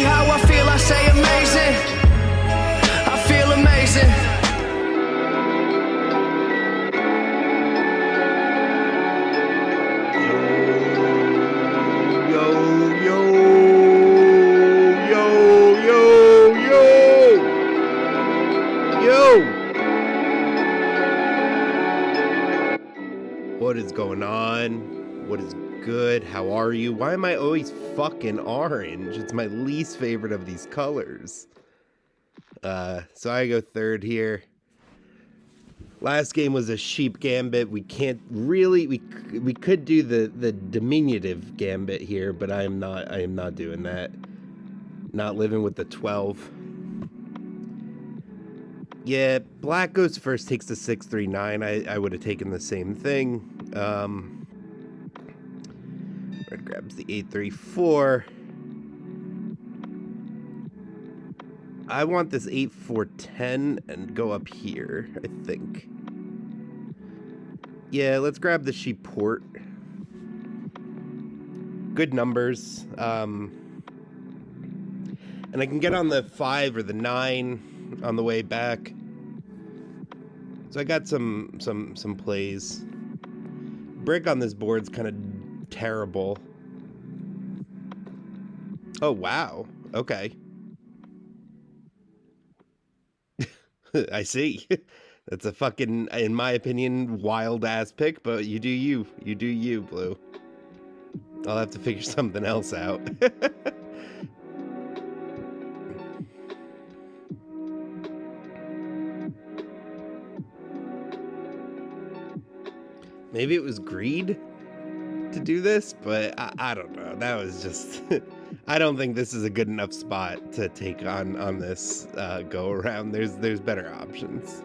how I feel, I say amazing. I feel amazing. What is going on? What is good? How are you? Why am I always fucking orange? It's my least favorite of these colors. So I go third here. Last game was a sheep gambit. We can't really we could do the diminutive gambit here, but I am not doing that. Not living with the 12. Yeah, black goes first, takes the 639. I would have taken the same thing. Red grabs the 834. I want this 8410 and go up here, I think. Yeah, let's grab the sheep port. Good numbers. And I can get on the 5 or the 9 on the way back. So I got some plays. Brick on this board's kind of terrible. Oh, wow. Okay. I see. That's a fucking, in my opinion, wild-ass pick, but you do you. You do you, Blue. I'll have to figure something else out. Maybe it was greed to do this, but I don't know. That was just... I don't think this is a good enough spot to take on this go-around. There's better options.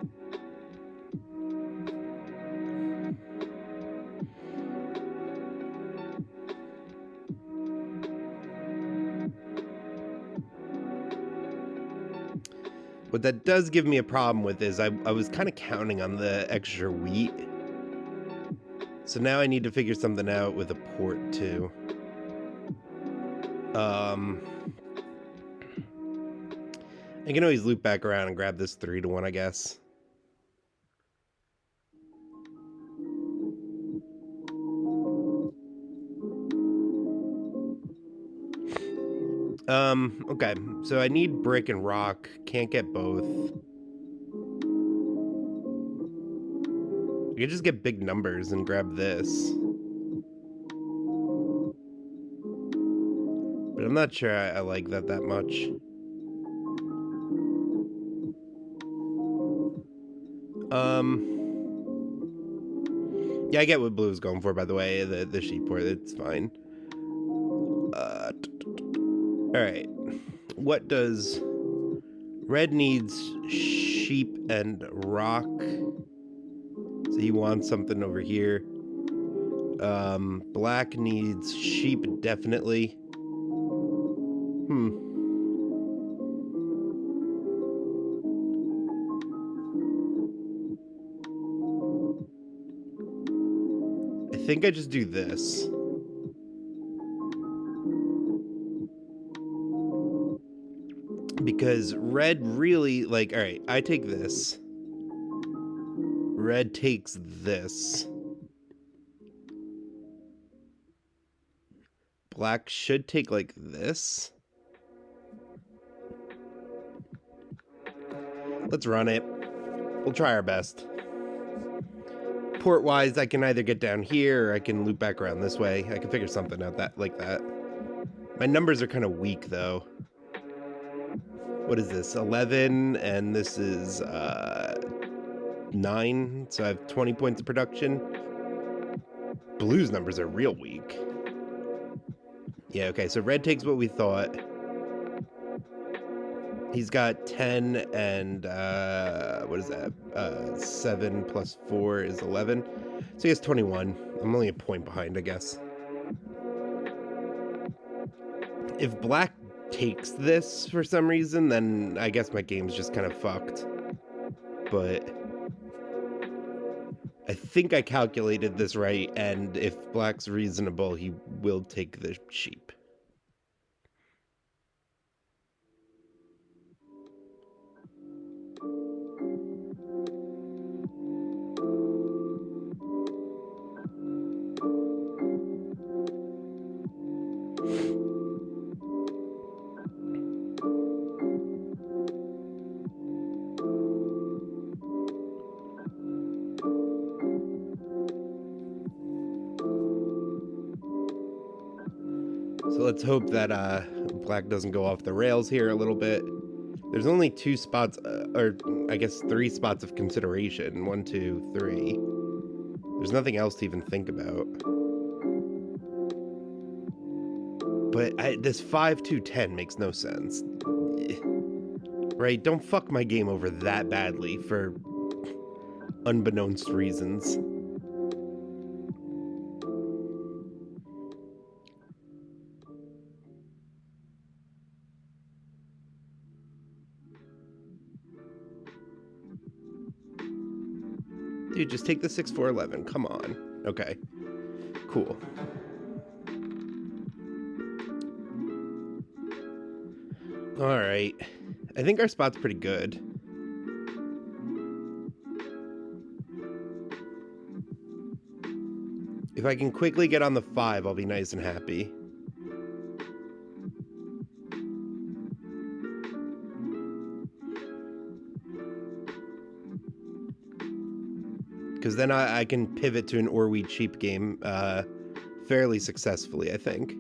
What that does give me a problem with is I was kind of counting on the extra wheat. So now I need to figure something out with a port too. I can always loop back around and grab this 3-1, I guess. Okay, so I need brick and rock. Can't get both. I could just get big numbers and grab this. But I'm not sure I like that much. Yeah, I get what Blue's going for, by the way. The sheep port, it's fine. Alright. What does... Red needs sheep and rock. So he wants something over here. Black needs sheep, definitely. I think I just do this. Because red really, like, alright, I take this. Red takes this. Black should take, like, this. Let's run it. We'll try our best. Port-wise, I can either get down here, or I can loop back around this way. I can figure something out like that. My numbers are kind of weak, though. What is this? 11, and this is 9, so I have 20 points of production. Blue's numbers are real weak. Yeah, okay, so red takes what we thought. He's got 10 and, what is that? 7 plus 4 is 11. So he has 21. I'm only a point behind, I guess. If black takes this for some reason, then I guess my game's just kind of fucked. But I think I calculated this right, and if black's reasonable, he will take the sheep. let's hope that black doesn't go off the rails here a little bit. There's only 2 spots, or I guess 3 spots of consideration. 1, 2, 3. There's nothing else to even think about. But this 5-2-10 makes no sense. Right? Don't fuck my game over that badly for unbeknownst reasons. Dude, just take the 6-4-11. Come on. Okay. Cool. Alright. I think our spot's pretty good. If I can quickly get on the 5, I'll be nice and happy. Because then I can pivot to an or we cheap game fairly successfully, I think.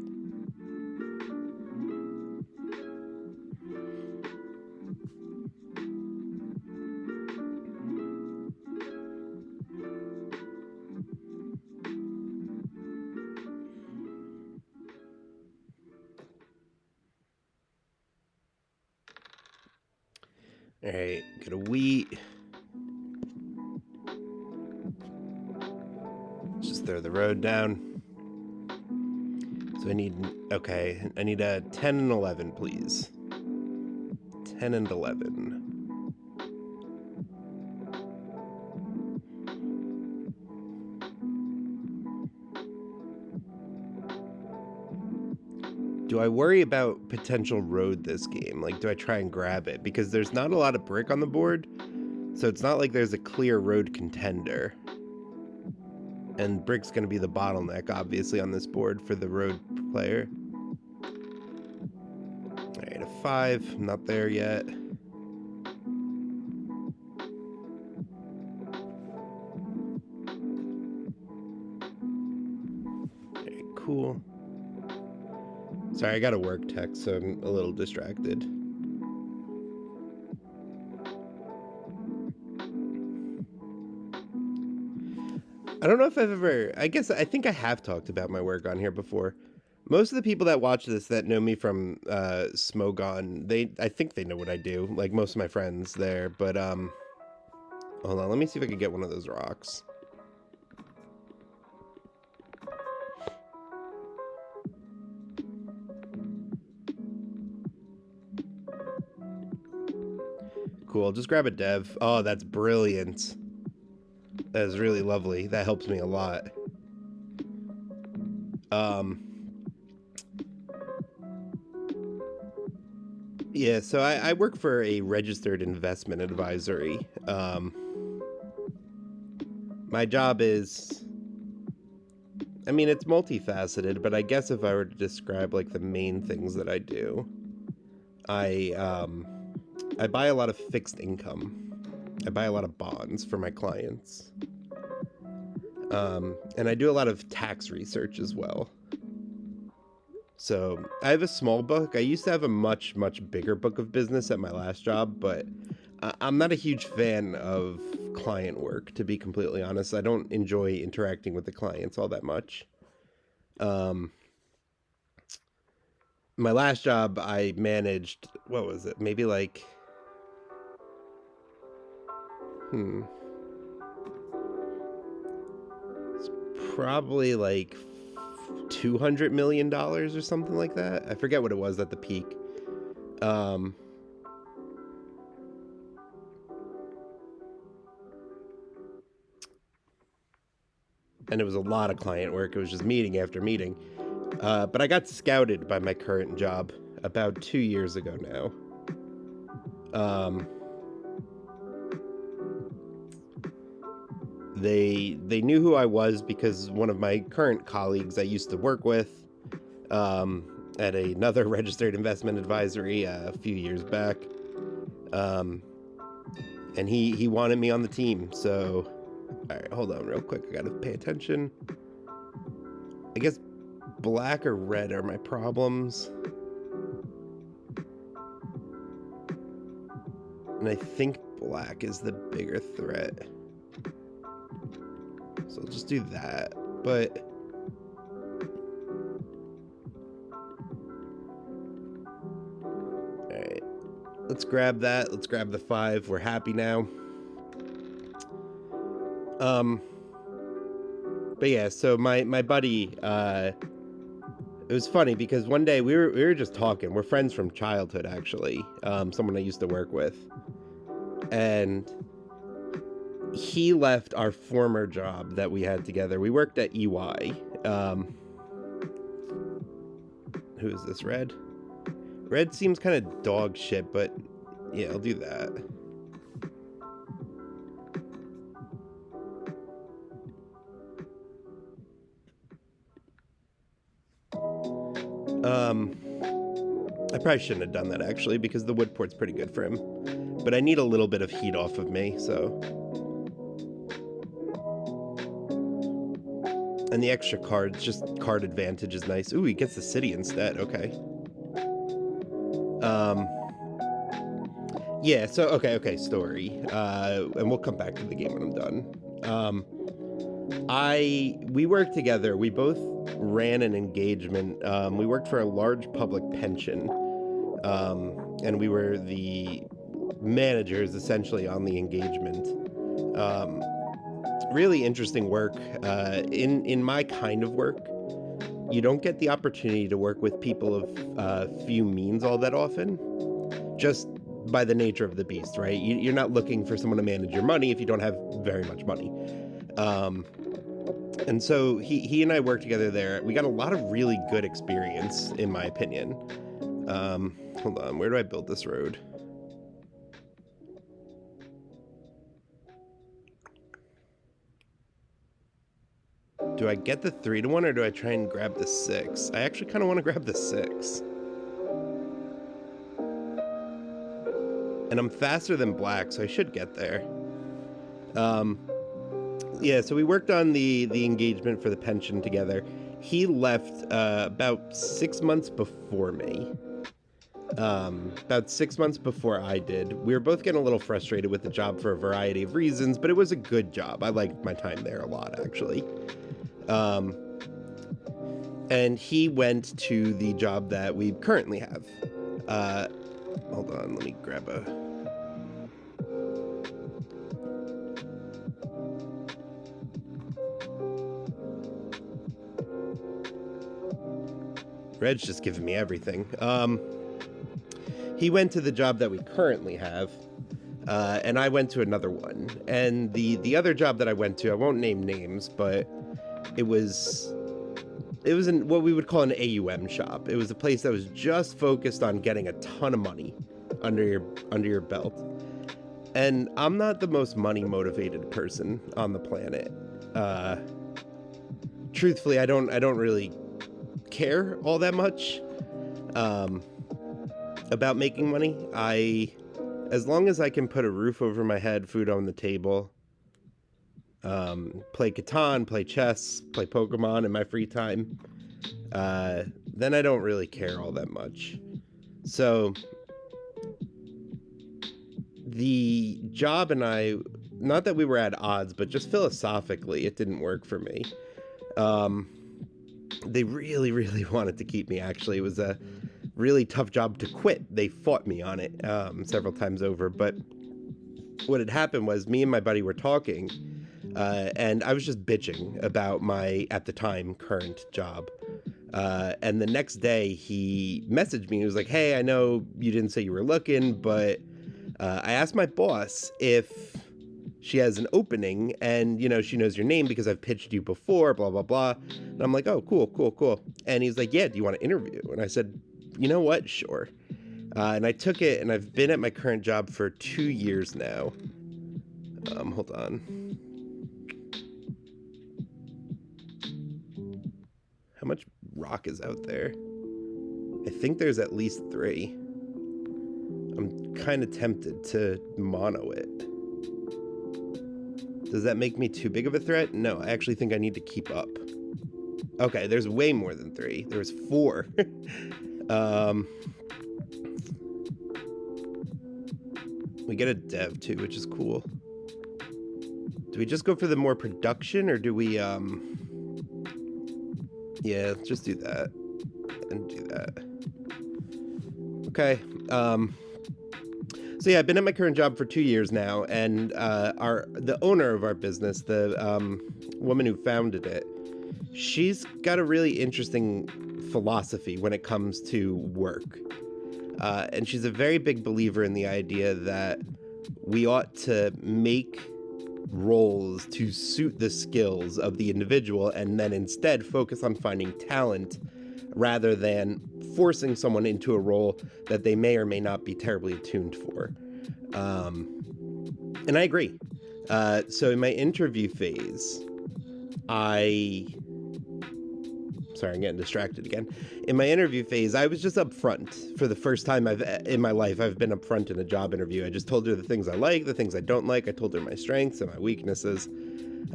Alright, got a wheat. Just throw the road down. So I need, okay, I need a 10 and 11, please. 10 and 11. Do I worry about potential road this game? Like, do I try and grab it? Because there's not a lot of brick on the board, so it's not like there's a clear road contender. And brick's going to be the bottleneck, obviously, on this board for the road player. Alright, a 5. I'm not there yet. Alright, cool. Sorry, I got a work text, so I'm a little distracted. I don't know if I've ever... I think I have talked about my work on here before. Most of the people that watch this that know me from Smogon, I think they know what I do. Like, most of my friends there. But, hold on, let me see if I can get one of those rocks. Cool, I'll just grab a dev. Oh, that's brilliant. That is really lovely. That helps me a lot. Yeah, so I work for a registered investment advisory. My job is... I mean, it's multifaceted, but I guess if I were to describe, like, the main things that I do, I buy a lot of fixed income. I buy a lot of bonds for my clients. And I do a lot of tax research as well. So I have a small book. I used to have a much, much bigger book of business at my last job, but I'm not a huge fan of client work, to be completely honest. I don't enjoy interacting with the clients all that much. My last job, I managed, what was it? Maybe like... It's probably like $200 million or something like that. I forget what it was at the peak. And it was a lot of client work. It was just meeting after meeting. But I got scouted by my current job about 2 years ago now. They knew who I was because one of my current colleagues I used to work with at another registered investment advisory a few years back. And he wanted me on the team, so... Alright, hold on real quick. I gotta pay attention. I guess black or red are my problems. And I think black is the bigger threat. So I'll just do that. But alright. Let's grab that. Let's grab the 5. We're happy now. But yeah, so my buddy, it was funny because one day we were just talking. We're friends from childhood, actually. Someone I used to work with. And he left our former job that we had together. We worked at EY. Who is this, Red? Red seems kind of dog shit, but yeah, I'll do that. I probably shouldn't have done that, actually, because the wood port's pretty good for him. But I need a little bit of heat off of me, so... And the extra cards, just card advantage is nice. Ooh, he gets the city instead, okay. Yeah, so, okay, story. And we'll come back to the game when I'm done. We worked together. We both ran an engagement. We worked for a large public pension. And we were the managers, essentially, on the engagement. Really interesting work. In my kind of work, you don't get the opportunity to work with people of few means all that often. Just by the nature of the beast, right? You're not looking for someone to manage your money if you don't have very much money. And so he and I worked together there. We got a lot of really good experience, in my opinion. Hold on, where do I build this road? Do I get the 3-to-1 or do I try and grab the 6? I actually kind of want to grab the 6. And I'm faster than black, so I should get there. Yeah, so we worked on the engagement for the pension together. He left about 6 months before me. About 6 months before I did. We were both getting a little frustrated with the job for a variety of reasons, but it was a good job. I liked my time there a lot, actually. And he went to the job that we currently have. Hold on, let me grab a... Red's just giving me everything. He went to the job that we currently have, and I went to another one. And the other job that I went to, I won't name names, but it was in what we would call an AUM shop. It was a place that was just focused on getting a ton of money under your belt. And I'm not the most money motivated person on the planet. Truthfully, I don't really care all that much about making money. As long as I can put a roof over my head, food on the table, play catan, play chess, play Pokemon in my free time, then I don't really care all that much. So the job and I, not that we were at odds, but just philosophically, it didn't work for me. They really, really wanted to keep me, actually. It was a really tough job to quit. They fought me on it several times over. But what had happened was me and my buddy were talking, and I was just bitching about my, at the time, current job. And the next day, he messaged me. He was like, hey, I know you didn't say you were looking, but I asked my boss if she has an opening and, you know, she knows your name because I've pitched you before, blah, blah, blah. And I'm like, oh, cool. And he's like, yeah, do you want to interview? And I said, you know what? Sure. And I took it, and I've been at my current job for 2 years now. Hold on. How much rock is out there? I think there's at least 3. I'm kind of tempted to mono it. Does that make me too big of a threat? No, I actually think I need to keep up. Okay, there's way more than 3. There was 4. We get a dev too, which is cool. Do we just go for the more production, or do we, yeah, just do that. And do that. Okay, so yeah, I've been at my current job for 2 years now, and, the owner of our business, the, woman who founded it, she's got a really interesting philosophy when it comes to work. And she's a very big believer in the idea that we ought to make roles to suit the skills of the individual, and then instead focus on finding talent rather than forcing someone into a role that they may or may not be terribly attuned for. And I agree. So in my interview phase, sorry, I'm getting distracted again. In my interview phase, I was just upfront. For the first time in my life, I've been upfront in a job interview. I just told her the things I like, the things I don't like. I told her my strengths and my weaknesses.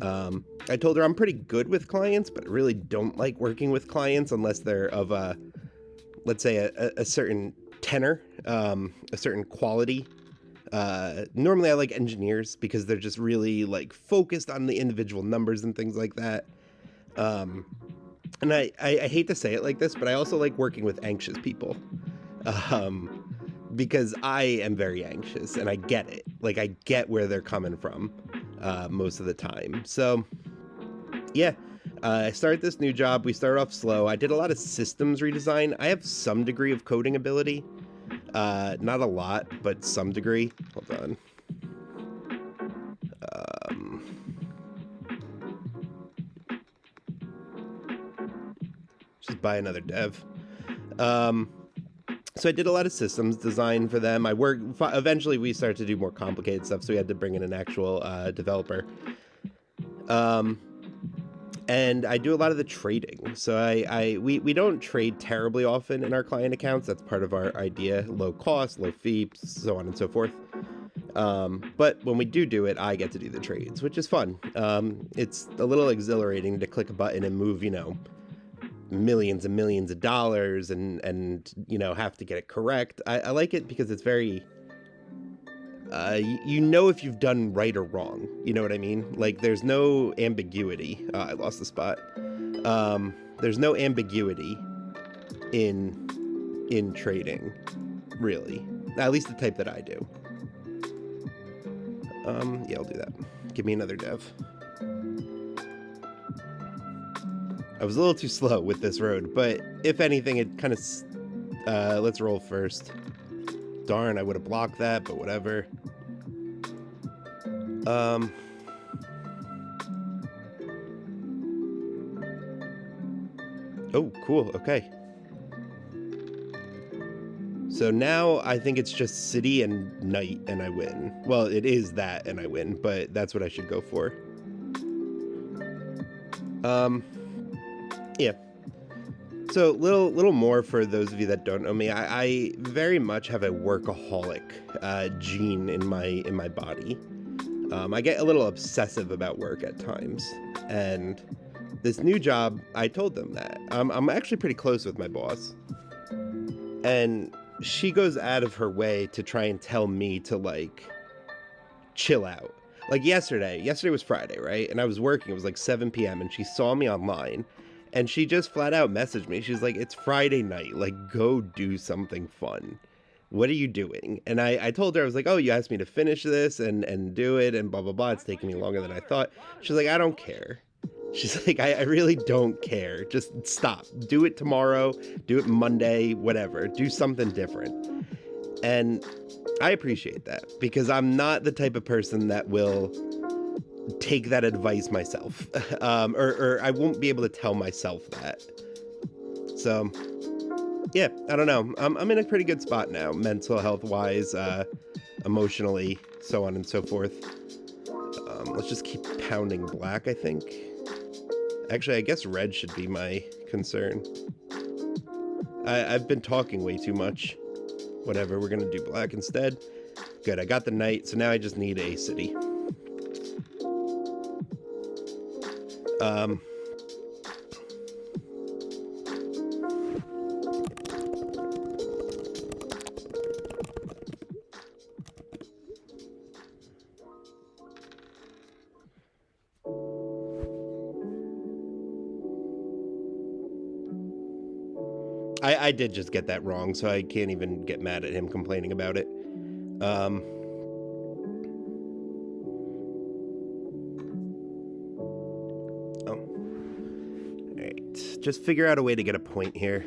I told her I'm pretty good with clients, but I really don't like working with clients unless they're of a, let's say, a certain tenor, a certain quality. Normally I like engineers because they're just really like focused on the individual numbers and things like that. And I hate to say it like this, but I also like working with anxious people, because I am very anxious and I get it. Like, I get where they're coming from most of the time. So, yeah, I started this new job. We started off slow. I did a lot of systems redesign. I have some degree of coding ability. Not a lot, but some degree. Hold on. Just buy another dev. So I did a lot of systems design for them. Eventually we started to do more complicated stuff, so we had to bring in an actual developer. And I do a lot of the trading. So we don't trade terribly often in our client accounts. That's part of our idea: low cost, low fee, so on and so forth. But when we do it, I get to do the trades, which is fun. It's a little exhilarating to click a button and move, millions and millions of dollars and have to get it correct. I like it because it's very if you've done right or wrong, you know what I mean? Like, there's no ambiguity. I lost the spot. There's no ambiguity in trading, really, at least the type that I do. Yeah, I'll do that. Give me another dev. I was a little too slow with this road, but if anything, it kind of... let's roll first. Darn, I would have blocked that, but whatever. Oh, cool, okay. So now I think it's just city and night, and I win. Well, it is that, and I win, but that's what I should go for. Yeah. So little more for those of you that don't know me. I very much have a workaholic gene in my body. I get a little obsessive about work at times, and this new job, I told them that I'm actually pretty close with my boss, and she goes out of her way to try and tell me to like chill out. Like yesterday was Friday, right? And I was working. It was like 7 p.m. and she saw me online. And she just flat out messaged me. She's like, it's Friday night. Like, go do something fun. What are you doing? And I told her, I was like, oh, you asked me to finish this and do it and blah, blah, blah. It's taking me longer than I thought. She's like, I don't care. She's like, I really don't care. Just stop. Do it tomorrow. Do it Monday, whatever. Do something different. And I appreciate that because I'm not the type of person that will take that advice myself, or I won't be able to tell myself that. So yeah, I don't know. I'm in a pretty good spot now, mental health wise, emotionally, so on and so forth. Let's just keep pounding black, I think. Actually, I guess red should be my concern. I've been talking way too much. Whatever, we're gonna do black instead. Good, I got the night, so now I just need a city. I did just get that wrong, so I can't even get mad at him complaining about it. Alright, just figure out a way to get a point here.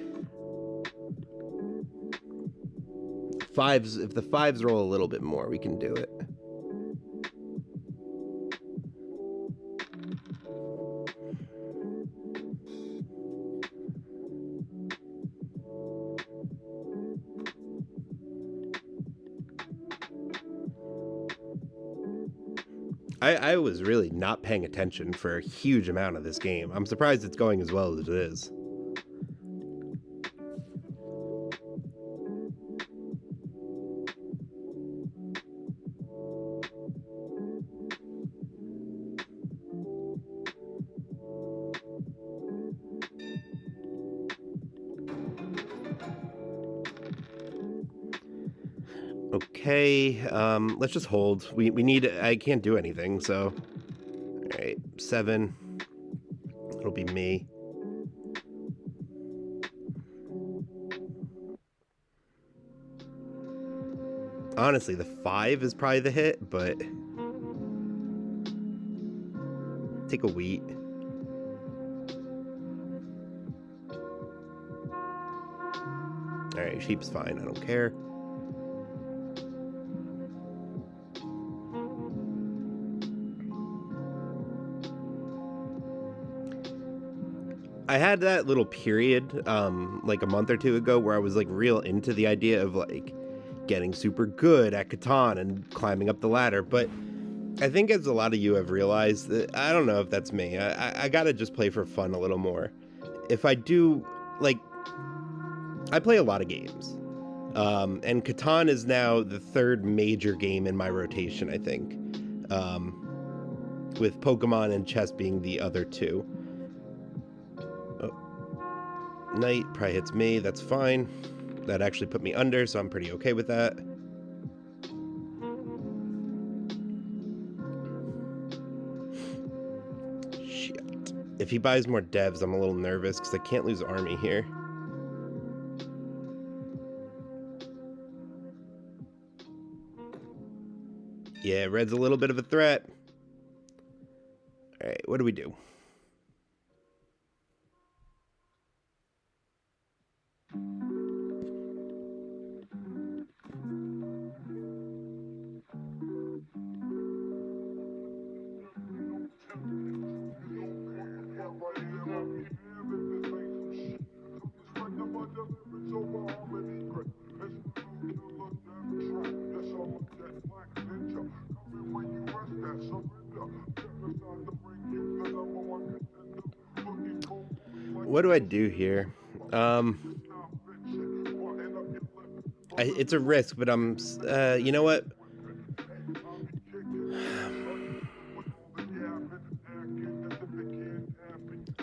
Fives, if the fives roll a little bit more, we can do it. I was really not paying attention for a huge amount of this game. I'm surprised it's going as well as it is. Okay, let's just hold. We need, I can't do anything, so. Alright, 7. It'll be me. Honestly, the 5 is probably the hit, but. Take a wheat. Alright, sheep's fine, I don't care. I had that little period, like a month or two ago, where I was like real into the idea of like getting super good at Catan and climbing up the ladder. But I think, as a lot of you have realized, that I don't know if that's me. I gotta just play for fun a little more. If I do, like, I play a lot of games, and Catan is now the 3rd major game in my rotation, I think, with Pokemon and chess being the other 2. Knight probably hits me, that's fine. That actually put me under, so I'm pretty okay with that. Shit. If he buys more devs, I'm a little nervous because I can't lose army here. Yeah, red's a little bit of a threat. Alright, what do we do? What do I do here? It's a risk, but I'm, you know what?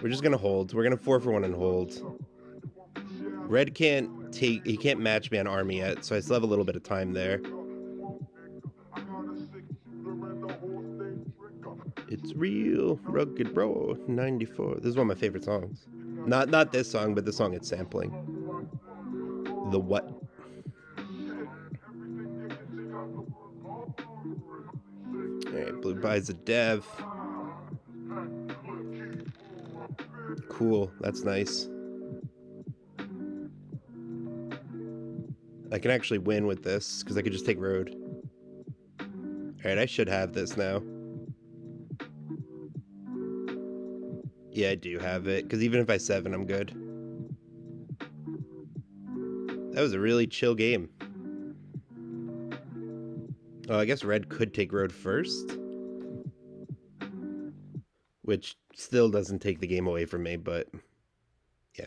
We're just gonna hold. We're gonna 4 for 1 and hold. Red can't take, he can't match me on army yet, so I still have a little bit of time there. It's real rugged bro. 94. This is one of my favorite songs. Not this song, but the song it's sampling. The what? Alright, blue buys a dev. Cool, that's nice. I can actually win with this, because I could just take road. Alright, I should have this now. Yeah, I do have it, because even if I 7, I'm good. That was a really chill game. Oh, I guess red could take road first. Which still doesn't take the game away from me, but yeah.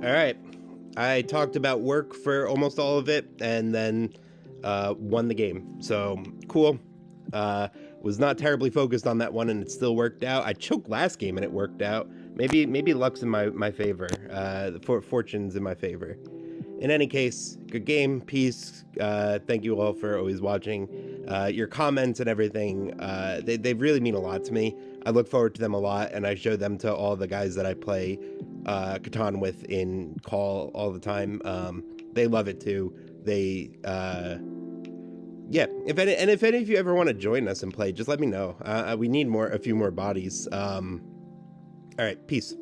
All right, I talked about work for almost all of it, and then won the game. So cool. Was not terribly focused on that one, and it still worked out. I choked last game, and it worked out. Maybe luck's in my favor. Fortune's in my favor. In any case, good game, peace. Thank you all for always watching. Your comments and everything, they really mean a lot to me. I look forward to them a lot, and I show them to all the guys that I play Catan with in call all the time. They love it too. They, yeah. If any of you ever want to join us and play, just let me know. We need a few more bodies. All right, peace.